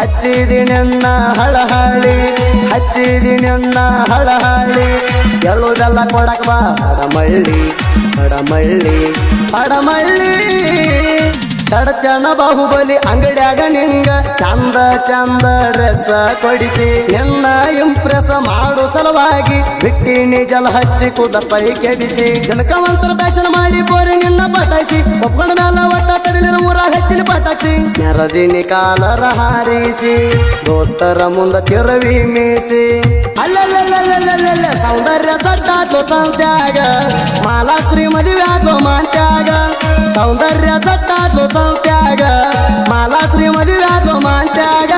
ಹಚ್ಚಿದಿನನ್ನ ಹಳಹಳಿ ಹಚ್ಚಿದಿನನ್ನ ಹಳಹಳಿ ಎಳ್ಳುದೆಲ್ಲ ಕೊಡಕ್ ಬಾ ಹಡಮಳ್ಳಿ ಹಡಮಳ್ಳಿ ಹಡಮಳ್ಳಿ ತಡಚಣ ಬಾಹುಬಲಿ ಅಂಗಡ್ಯಾಗ ನಿಂಗ ಚಂದ ಚಂದ ಡ್ರೆಸ್ ಕೊಡಿಸಿ ನಿನ್ನ ಇಂಪ್ರೆಸ್ ಮಾಡು ಸಲುವಾಗಿ ಬಿಟ್ಟಿನಿ ಜಲ ಹಚ್ಚಿ ಕುದ ಪೈ ಕೆಡಿಸಿ ಜನಕವಂತರ ಫ್ಯಾಷನ್ ಮಾಡಿ ಬೋರಿ ನಿನ್ನ ಪಟಾಯಿಸಿ ಒಪ್ಕೊಂಡ ಮೇಲೆ ಒಟ್ಟ ಕಡಲಿನ ಊರ ಹೆಚ್ಚಿನ ಪಟಾಕ್ಷಿ ನೆರದಿನಿ ಕಾಲರ ಹಾರಿಸಿ ದೋಸ್ತರ ಮುಂದ ತಿರವಿ ಮೀಸಿ ಅಲ್ಲಲ್ಲ ಸೌಂದರ್ಯ ಸಟ್ಟಾತ್ಲು ಸಂತ್ಯಾಗ ಮಾಲಾಶ್ರೀ ಮದುವೆ ಆಗೋ ಮಾಂತ್ಯಾಗ ಸೌಂದರ್ಯ ಸಟ್ಟಾತ್ಲು ಸಂತ್ಯಾಗ ಮಾಲಾಶ್ರೀ ಮದುವೆ ಆಗೋ ಮಾಂತ್ಯಾಗ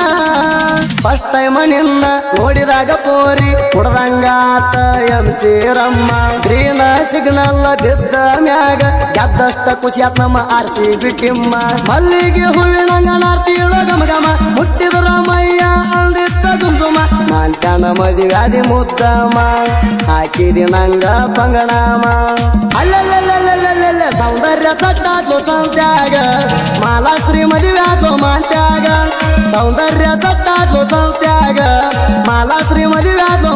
ಫಸ್ಟ್ ಟೈಮ್ ನಿನ್ನ ನೋಡಿದಾಗ ಪೋರಿ ಕುಡ್ದಂಗಾತ MC ರಮ್ಮ ಗ್ರೀನ ಸಿಗ್ನಲ್ ಬಿದ್ದ ಮ್ಯಾಗ ಗೆದ್ದಷ್ಟ ಖುಷಿಯಾತ್ ನಮ್ಮ RCB ಟಿಮ್ಮ ಮಲ್ಲಿಗೆ ಹೂವಿನಂಗ ನಾರ್ತಿಳೋ ಗಮ ಗಮ ಮುಟ್ಟಿದ ರಾಮಯ್ಯ ಅಂದಿತ್ತ ಗುಂಜುಮ ಮಾಂತ್ಯಾನ ಮದುವ್ಯಾದಿ ಮುದ್ದಮ ಹಾಕಿದಿ ನಂಗ ಪಂಗಣಮ ಅಲ್ಲಲ್ಲ ಸೌಂದರ್ಯ ಸಟ್ಟಾತ್ಲು ಸಂತ್ಯಾಗ ಮಾಲಾಶ್ರೀ ಮದುವೆ ಆಗೋ ಮಾಂತ್ಯಾಗ ಸೌಂದರ್ಯ ಸಟ್ಟಾತ್ಲು ಸಂತ್ಯಾಗ ಮಾಲಾಶ್ರೀ ಮದುವೆ ಆಗೋ